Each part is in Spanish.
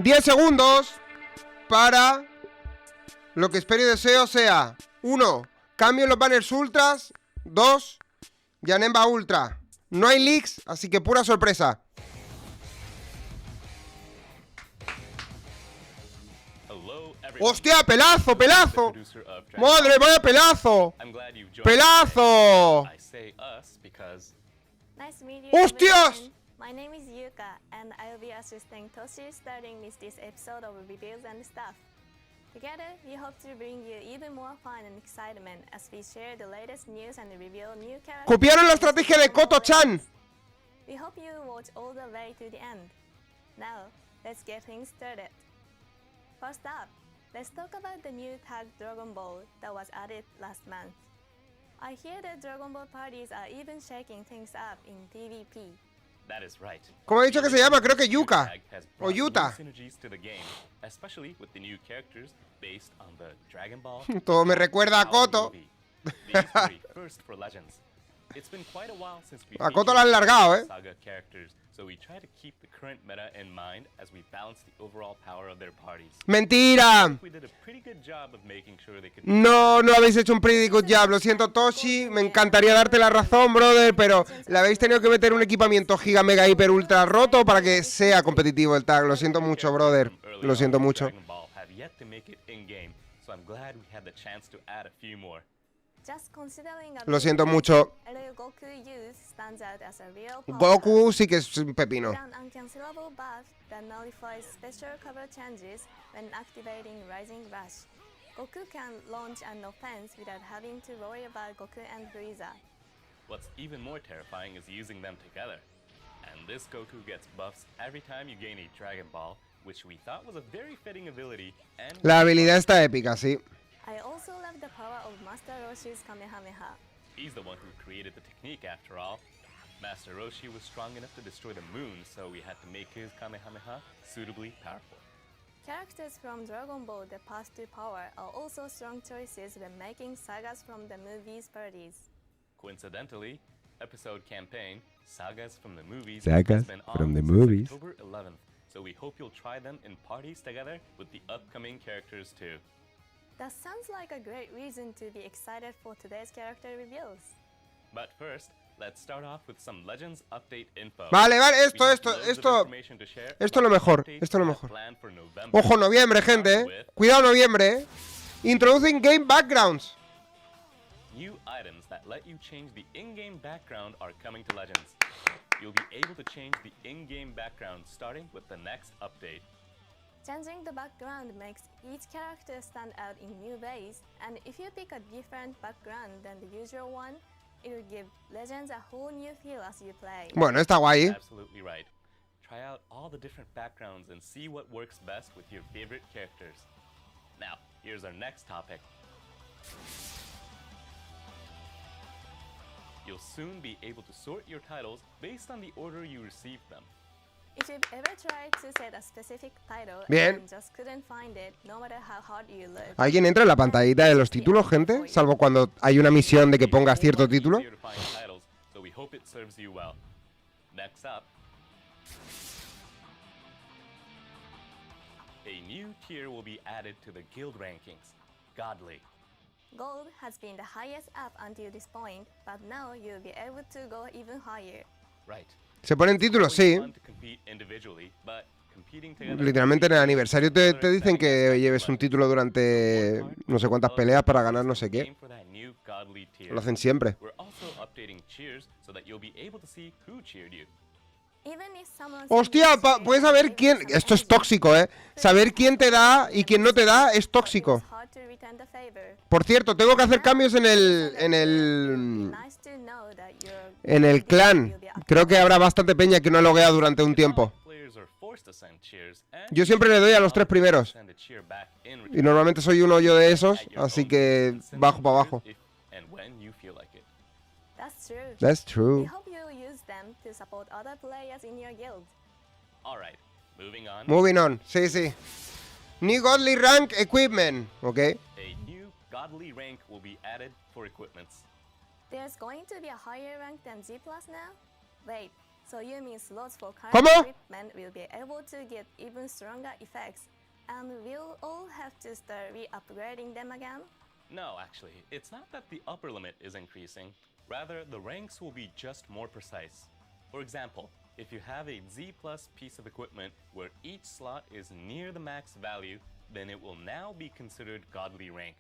10 segundos para lo que espero y deseo sea 1. Cambio en los banners ultras. 2. Janemba Ultra. No hay leaks, así que pura sorpresa. ¡Hostia, pelazo, pelazo! ¡Madre, vaya pelazo! ¡Pelazo! ¡Hostias! My name is Yuka, and I will be assisting Toshi starting with this episode of reviews and stuff. Together, we hope to bring you even more fun and excitement as we share the latest news and reveal new characters. Copiaron la estrategia de Koto-chan. We hope you watch all the way to the end. Now, let's get things started. First up, let's talk about the new tag Dragon Ball that was added last month. I hear that Dragon Ball parties are even shaking things up in PvP. That is right. ¿Cómo ha dicho que se llama? Creo que Yuka. O Yuta. Todo me recuerda a Koto. A Koto la han largado, ¿eh? ¡Mentira! No, no habéis hecho un pretty good job. Lo siento, Toshi. Me encantaría darte la razón, brother, pero le habéis tenido que meter un equipamiento giga, mega, hiper, ultra roto para que sea competitivo el tag. Lo siento mucho, brother. Lo siento mucho. Lo siento mucho. Goku sí que es un pepino. Goku can launch an offense without having to worry about Goku and Frieza. What's even more terrifying is using them together. And this Goku gets buffs every time you gain a Dragon Ball, which we thought was a very fitting ability. And la habilidad está épica, sí. I also love the power of Master Roshi's Kamehameha. He's the one who created the technique after all. Master Roshi was strong enough to destroy the moon, so we had to make his Kamehameha suitably powerful. Characters from Dragon Ball The Path to Power are also strong choices when making sagas from the movies parties. Coincidentally, episode campaign, Sagas from the Movies, Sagas has been from on the since movies. October 11th, so we hope you'll try them in parties together with the upcoming characters too. That sounds like a great reason to be excited for today's character reveals. But first, let's start off with some Legends update info. Vale, We have esto loads of information to share es lo about mejor, updates esto es lo we have mejor. planned for November. Ojo, noviembre, gente, Starting ¿eh? with Cuidado, noviembre, ¿eh? Introducing game backgrounds. new items that let you change the in-game background are coming to Legends. You'll be able to change the in-game background starting with the next update. Changing the background makes each character stand out in new ways, and if you pick a different background than the usual one, it will give Legends a whole new feel as you play. Bueno, está guay. Absolutely right. Try out all the different backgrounds and see what works best with your favorite characters. Now, here's our next topic. You'll soon be able to sort your titles based on the order you received them. If you've ever tried to set a specific title Bien. and just couldn't find it, no matter how hard you look, ¿Alguien entra en la pantallita de los títulos, gente? Salvo cuando hay una misión de que pongas cierto título. Easier to find titles, so we hope it serves you well. Next up, a new tier will be added to the guild rankings, Godly. Gold has been the highest up until this point, but now you'll be able to go even higher. Right. Se ponen títulos, sí. Fun to compete individually, but competing together Literalmente en el aniversario te dicen que lleves un título durante no sé cuántas peleas para ganar no sé qué. Aim for that new Godly tier. Lo hacen siempre. We're also updating cheers so that you'll be able to see who cheered you. Even if someone's Hostia, in this puedes tier saber gave quién... you some Esto es extra tóxico, ¿eh? Saber quién te da y quién no te da es tóxico. it's hard to return the favor. Por cierto, tengo que hacer cambios en It'd be el nice to know that you're en el clan. Creo que habrá bastante peña que no ha logueado durante un tiempo. Players are forced to send cheers, and Yo siempre le doy a los tres primeros. send a cheer back in Y return normalmente soy uno yo de esos, at your así own que pace, send bajo para cheers abajo. if and when you feel like it. That's true. That's We true. hope you'll use them to support other players in your guild. All right, moving on. Moving on. Sí, sí. New Godly Rank Equipment. Ok. A new Godly rank will be added for equipments. There's going to be a higher rank than G+ now? Wait, So you mean slots for current ¿Cómo? equipment will be able to get even stronger effects, and we'll all have to start re-upgrading them again? No, actually, it's not that the upper limit is increasing. Rather, the ranks will be just more precise. For example, if you have a Z plus piece of equipment where each slot is near the max value, then it will now be considered godly rank.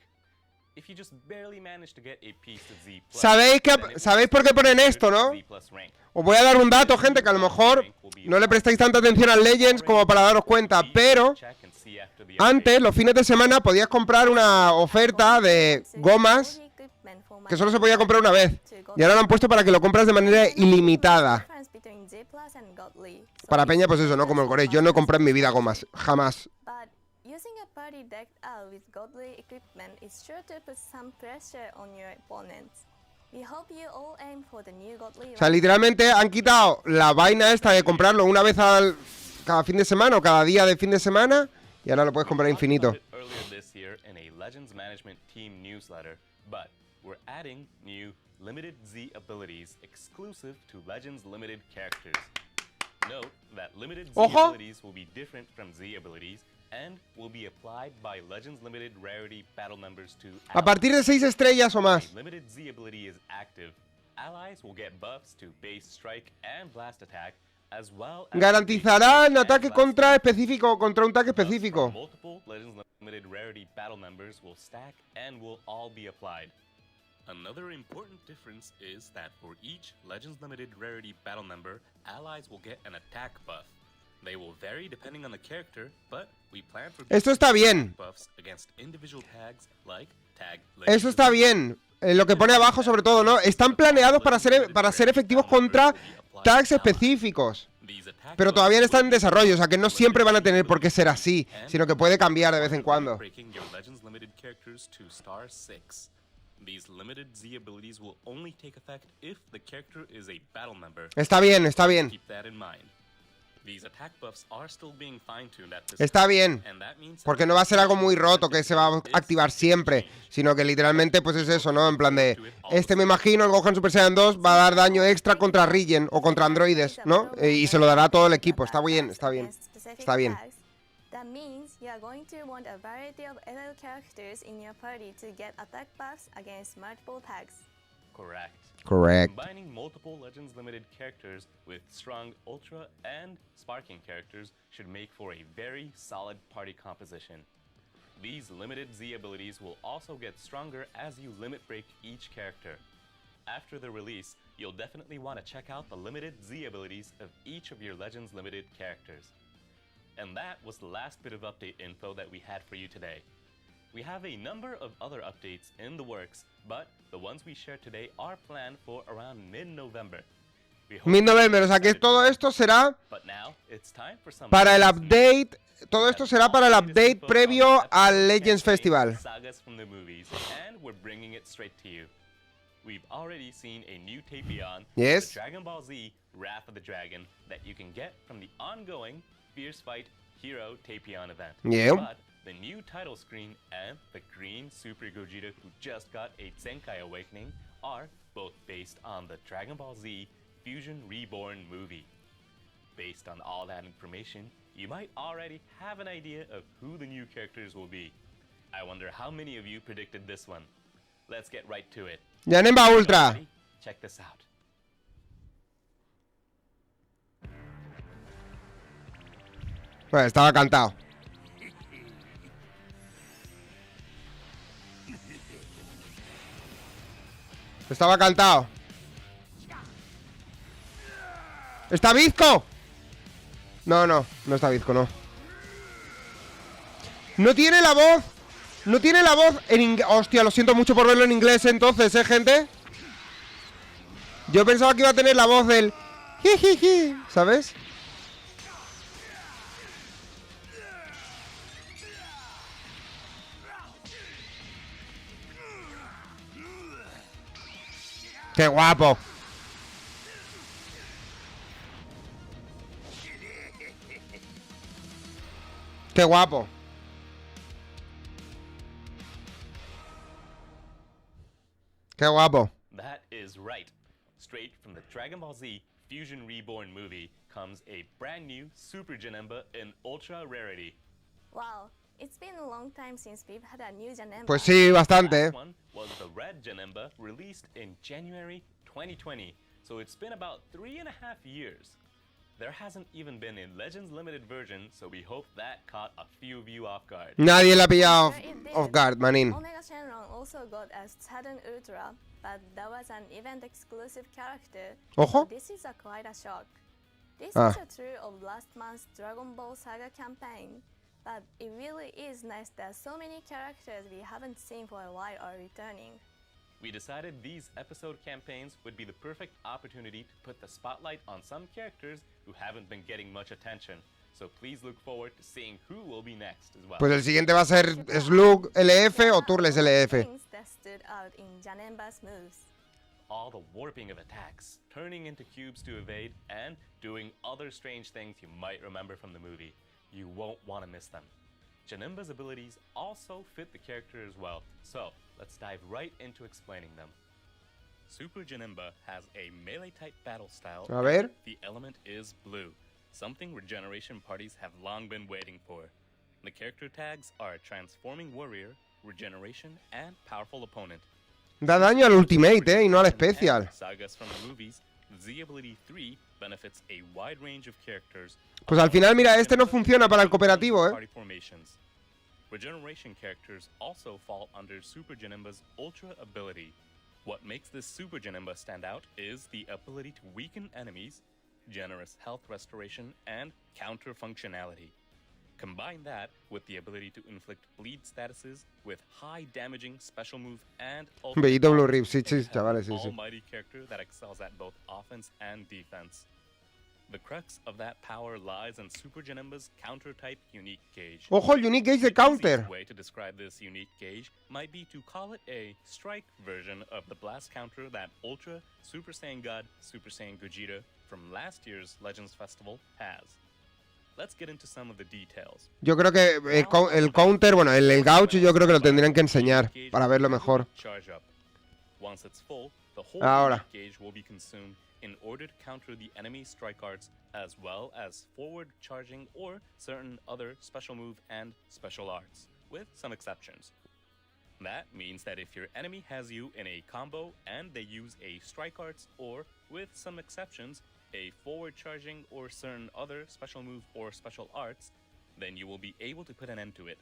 If you just barely manage to get a piece of Z plus, ¿Sabéis then it will ¿sabéis por qué still be ponen esto, considered no? Z plus rank. Os voy a dar un dato, gente, que a lo mejor no le prestáis tanta atención al Legends como para daros cuenta, pero antes, los fines de semana, podías comprar una oferta de gomas que solo se podía comprar una vez. Y ahora lo han puesto para que lo compras de manera ilimitada. Para peña, pues eso, ¿no? Como el Gorés. Yo no compré en mi vida gomas. Jamás. But using a party decked out with godly equipment is sure to put some pressure on your opponents. We hope you all aim for the new godly O sea, literalmente han quitado la vaina esta de comprarlo una vez cada fin de semana o cada día de fin de semana. Y ahora lo puedes comprar infinito. Earlier this year in a Legends Management Team newsletter, but we're adding new limited Z abilities exclusive to Legends Limited characters. Note that limited Z Ojo. abilities will be different from Z abilities and will be applied by Legends Limited rarity battle members to A partir de 6 estrellas o When más. a limited Z ability is active, allies will get buffs to base strike and blast attack, as well as Garantizarán base ataque and contra blast específico o contra un ataque attack. Buffs específico. from multiple Legends Limited rarity battle members will stack and will all be applied. Another important difference is that for each Legends Limited rarity battle member, allies will get an attack buff. They will vary depending on the character, but we plan for Esto está bien. buffs against individual tags like tag Eso está bien. Lo que pone abajo sobre todo, ¿no? Están planeados para ser efectivos contra tags específicos. Pero todavía están en desarrollo, o sea que no siempre van a tener por qué ser así, sino que puede cambiar de vez en cuando. Está bien, está bien. Está bien. Porque no va a ser algo muy roto que se va a activar siempre, sino que literalmente pues es eso, ¿no? En plan de, me imagino, el Gohan Super Saiyan 2 va a dar daño extra contra Regen o contra androides, ¿no? Y se lo dará a todo el equipo. Está bien, está bien. Está bien. That means you are going to want a variety of LL characters in your party to get attack buffs against multiple tags. Correct. Correct. Combining multiple Legends Limited characters with strong Ultra and Sparking characters should make for a very solid party composition. These limited Z abilities will also get stronger as you limit break each character. After the release, you'll definitely want to check out the limited Z abilities of each of your Legends Limited characters. And that was the last bit of update info that we had for you today. We have a number of other updates in the works, but the ones we shared today are planned for around mid-November. Mid-November, o sea que todo esto será But now, it's time for some para el Legends news. update. Todo esto será para el update previo al Legends Festival. Sagas from the movies, and we're bringing it straight to you. We've already seen a new Tapion, Yes. the Dragon Ball Z Wrath of the Dragon, that you can get from the ongoing Fierce Fight Hero Tapion event. Yeah. But the new title screen and the green Super Gogeta who just got a Zenkai Awakening are both based on the Dragon Ball Z Fusion Reborn movie. Based on all that information, you might already have an idea of who the new characters will be. I wonder how many of you predicted this one. Let's get right to it. Yanemba Ultra. Ready? Check this out. Bueno, estaba cantado. Estaba cantado. ¿Está bizco? No, no está bizco, no. No tiene la voz. No tiene la voz en inglés. Hostia, lo siento mucho por verlo en inglés entonces, gente. Yo pensaba que iba a tener la voz del jijiji, ¿sabes? ¡Qué guapo! ¡Qué guapo! ¡Qué guapo! That is right. Straight from the Dragon Ball Z Fusion Reborn movie comes a brand new Super Janemba in Ultra Rarity. Wow, it's been a long time since we've had a new Janemba. Pues sí, bastante. Last one was the Red Janemba, released in January 2020, so it's been about 3.5 years. There hasn't even been a Legends Limited version, so we hope that caught a few of you off guard. Nadie la ha pillado Sure it did. off guard, manín. Omega Shenron also got a Saturn Ultra, but that was an event-exclusive character. Ojo. So this is quite a shock. This Ah. is true of last month's Dragon Ball Saga campaign, but it really is nice that so many characters we haven't seen for a while are returning. We decided these episode campaigns would be the perfect opportunity to put the spotlight on some characters who haven't been getting much attention. So please look forward to seeing who will be next as well. Pues el siguiente va a ser Slug LF o Turles LF. Things that stood out in Janemba's moves. All the warping of attacks, turning into cubes to evade, and doing other strange things you might remember from the movie. You won't want to miss them. Janemba's abilities also fit the character as well, so let's dive right into explaining them. Super Janemba has a melee-type battle style. A ver. and the element is blue, something Regeneration parties have long been waiting for. The character tags are Transforming Warrior, Regeneration, and Powerful Opponent. Da daño al Ultimate, y no al Special. Sagas from the movies, Z Ability 3 benefits a wide range of characters. Pues al final, mira, este no funciona para el cooperativo, Party formations. Regeneration characters also fall under Super Janemba's Ultra ability. What makes this Super Janemba stand out is the ability to weaken enemies, generous health restoration, and counter functionality. Combine that with the ability to inflict bleed statuses with high damaging special move and Bellito Blue powers, Rip, sí, and you sí, have chavales, an sí, sí. almighty character that excels at both offense and defense. The crux of that power lies in Super Janemba's counter-type unique gauge. Ojo, el Unique Gauge de The counter. easiest way to describe this unique gauge might be to call it a strike version of the blast counter that Ultra Super Saiyan God Super Saiyan Gogeta from last year's Legends Festival has. Let's get into some of the details. Yo creo que el counter, bueno, el gauge yo creo que lo tendrían que enseñar para verlo mejor. Charge up. Once it's full, the whole Ahora. unique gauge will be consumed in order to counter the enemy strike arts as well as forward charging or certain other special move and special arts, with some exceptions. That means that if your enemy has you in a combo and they use a strike arts or, with some exceptions, a forward charging or certain other special move or special arts, then you will be able to put an end to it.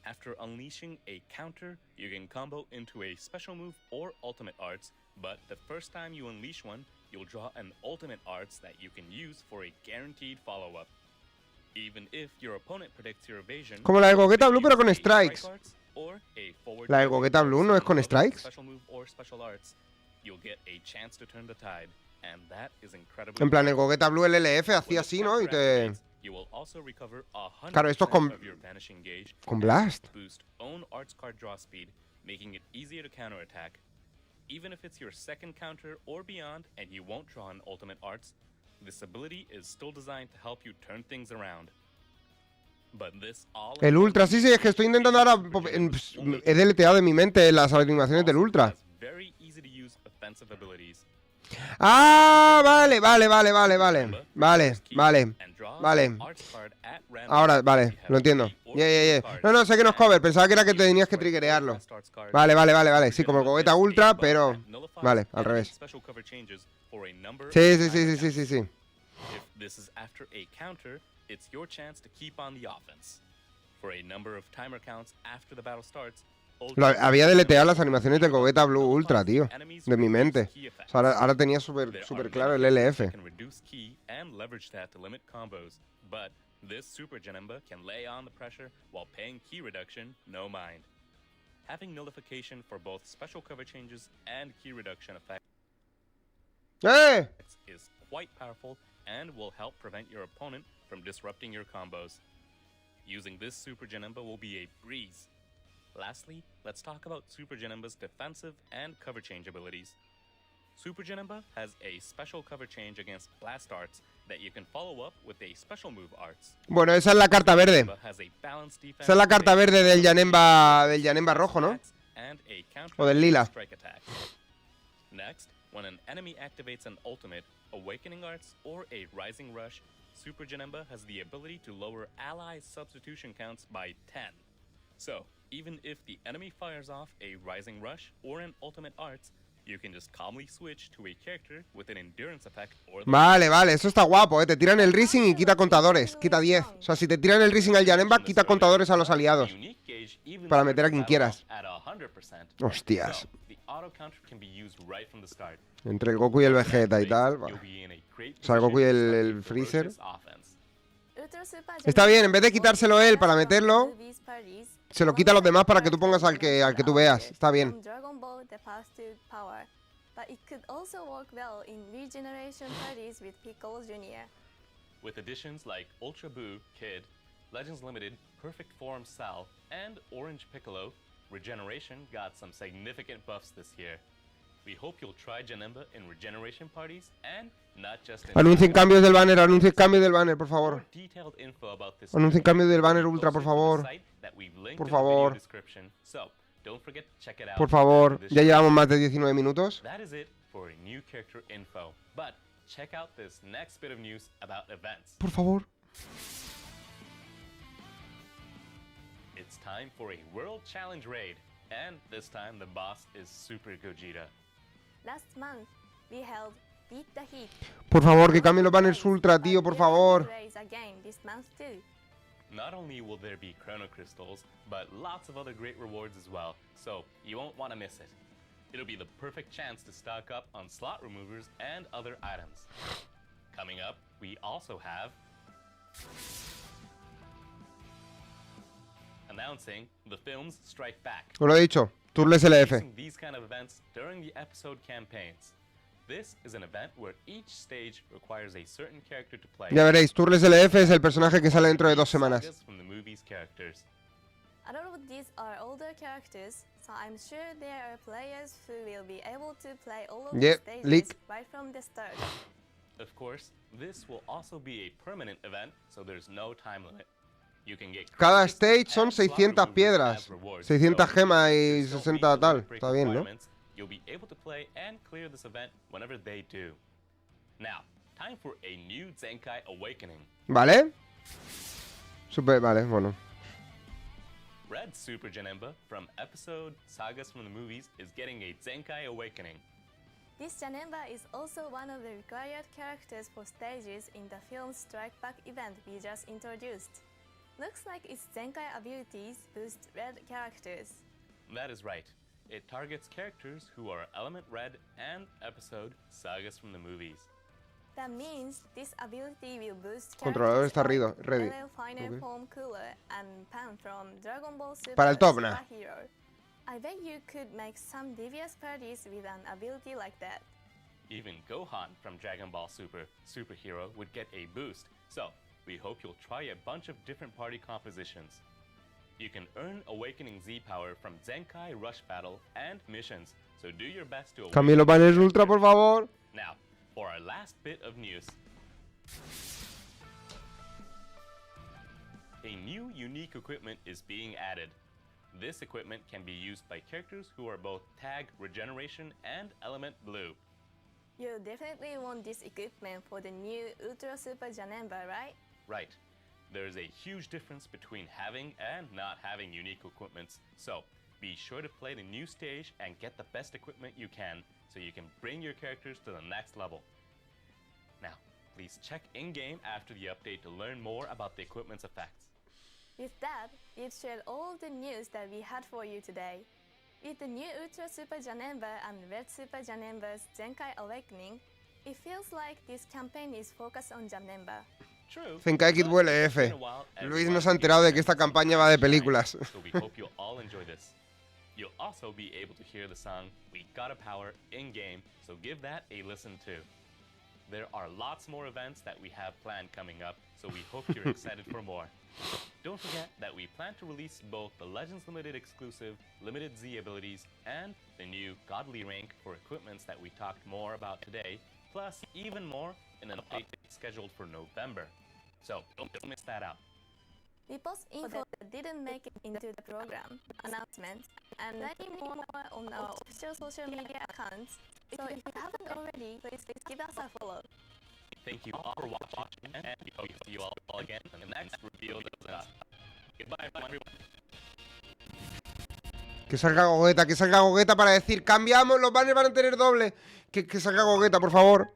After unleashing a counter, you can combo into a special move or ultimate arts, but the first time you unleash one, you'll draw an ultimate arts that you can use for a guaranteed follow-up. Even if your opponent predicts your evasion, Como la de Gogeta Blue, pero con use a strike strikes. arts or a forward La de charging Gogeta or Blue no es con certain other strikes. special move or special arts, you'll get a chance to turn the tide, and that is incredibly En plan, el powerful. Gogeta Blue, el LF When hacía the así, ¿no? Y counter te... activates, you will also recover 100% Claro, esto es con- of your vanishing gauge con and Blast. boost own arts card draw speed, making it easier to counterattack. Even if it's your second counter or beyond and you won't draw an ultimate arts, this ability is still designed to help you turn things around. But this all El Ultra, sí, sí, es que estoy intentando ahora... He deleteado de mi mente las animaciones del Ultra. has very easy to use offensive abilities. Ah, vale, vale, vale, vale, vale. Vale, vale. Vale. Ahora, vale, lo entiendo. Yeah. No, no, sé que no es cover, pensaba que era que tenías que triggerearlo. Vale, vale, vale, vale. Sí, como el Gogeta Ultra, pero... Vale, al revés. Sí. If this is after a counter, it's your chance to keep on the offense. For a number of timer counts after the battle starts, Había deleteado las animaciones del Gogeta Blue Ultra, tío. De mi mente. O sea, ahora tenía súper claro el LF. Can reduce ki and leverage that to limit combos, but this Super Janemba can lay on the pressure while paying ki reduction no mind. Having nullification for both special cover changes and ki reduction effects ¡Eh! is quite powerful and will help prevent your opponent from disrupting your combos. Using this Super Janemba will be a breeze. Lastly, let's talk about Super Janemba's defensive and cover change abilities. Super Janemba has a special cover change against blast arts that you can follow up with a special move arts. Bueno, esa es la carta verde. Janemba has a balanced defense Esa es la carta based verde del on Janemba rojo, ¿no? attacks and a counter O del lila. strike attack. Next, when an enemy activates an ultimate, Awakening Arts, or a Rising Rush, Super Janemba has the ability to lower ally substitution counts by 10. So, even if the enemy fires off a Rising Rush or an Ultimate Arts, you can just calmly switch to a character with an Endurance effect or the Vale, vale, eso está guapo, ¿eh? Te tiran el Rising y quita contadores, quita 10. O sea, si te tiran el Rising al Janemba, quita contadores a los aliados. unique gauge even Para starts meter a the quien battle quieras. off at 100%. Hostias. So, the auto counter can be used right from the start. Entre el Goku y el Vegeta y tal. You'll be in a great O sea, el Goku y position to el start a Freezer. ferocious offense. Ultra Super Está bien, en vez de Janemba quitárselo él para from meterlo, movies parties, se lo quita a los demás para que tú pongas al que tú veas. Está bien. from Dragon Ball The Path to Power, but it could also work well in regeneration parties with Piccolo Jr. With additions like Ultra Buu, Kid, Legends Limited, Perfect Form Sal, and Orange Piccolo, Regeneration got some significant buffs this year. We hope you'll try Janemba in regeneration parties and not just in Anuncien cambios del banner, anuncien cambios del banner, por favor. More detailed info about this Anuncien cambios del banner will be ultra, por posted to the favor. site that we've linked Por in the video favor. description. So, don't forget to check it out Por favor, after this ya show. llevamos más de 19 minutos. That is it for new character info. But check out this next bit of news about events. Por favor. It's time for a World Challenge raid, and this time the boss is Super Gogeta. Last month, we held Beat the Heat. Por favor, que cambien los banners ultra, tío, por But there will favor. be raids again this month too. Not only will there be Chrono Crystals, but lots of other great rewards as well, so you won't want to miss it. It'll be the perfect chance to stock up on slot removers and other items. Coming up, we also have announcing the film's Strike Back. Os lo he dicho. Turles LF. Using these kind of events during the episode campaigns. This is an event where each stage requires a certain character to play. Ya veréis, Turles LF es el personaje que sale dentro de 2 semanas. Sagas from the movie's characters. A lot of these are older characters, so I'm sure there are players who will be able to play all of Yep, the stages leak. right from the start. Of course, this will also be a permanent event, so there's no time limit. You can get Cada crystals stage son and slot 600 removers piedras. as rewards. 600 So, gemas y if you don't 60 meet the tal. limit break Está bien, ¿no? requirements, you'll be able to play and clear this event whenever they do. Now, time for a new Zenkai Awakening. ¿Vale? Vale, bueno. Red Super Janemba from episode Sagas from the Movies is getting a Zenkai Awakening. This Janemba is also one of the required characters for stages in the film's Strike Back event we just introduced. Looks like its Zenkai abilities boost red characters. That is right. It targets characters who are Element Red and episode Sagas from the Movies. That means this ability will boost Controlador está characters ready. like LL Final Ok. Form Cooler and Pan from Dragon Ball Super Para el top, nah. Superhero. I bet you could make some devious parties with an ability like that. Even Gohan from Dragon Ball Super Superhero would get a boost. So, we hope you'll try a bunch of different party compositions. You can earn Awakening Z power from Zenkai Rush Battle and missions, so do your best to Cambien los banners ultra, por favor. Now, for our last bit of news. A new unique equipment is being added. This equipment can be used by characters who are both Tag Regeneration and Element Blue. You definitely want this equipment for the new Ultra Super Janemba, right? Right. There is a huge difference between having and not having unique equipments, so be sure to play the new stage and get the best equipment you can so you can bring your characters to the next level. Now, please check in-game after the update to learn more about the equipment's effects. With that, we've shared all of the news that we had for you today. With the new Ultra Super Janemba and Red Super Janemba's Zenkai Awakening, it feels like this campaign is focused on Janemba. True. Zenkai Kid but vuele it's been F. a while Luis everyone no se ha enterado de que esta gets a campaña va de shine, películas. So we hope you'll all enjoy this. You'll also be able to hear the song We Gotta Power in-game, so give that a listen too. There are lots more events that we have planned coming up, so we hope you're excited for more. Don't forget that we plan to release both the Legends Limited exclusive Limited Z abilities and the new Godly rank for equipments that we talked more about today, plus even more in an update scheduled for November. So don't miss that out. We post info that didn't make it into the program, announcements, and many more on our official social media accounts So if you haven't already, please give us a follow. Thank you all for watching, and we hope to see you all again in the next review of the Zenith. Goodbye, everyone. Que salga Gogeta para decir, cambiamos, los banners van a tener doble. Que salga Gogeta, por favor.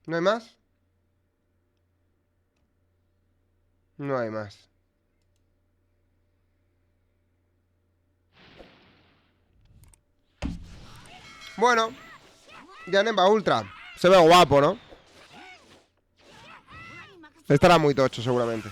¿No hay más? No hay más. Bueno, Janemba Ultra. Se ve guapo, ¿no? Estará muy tocho seguramente.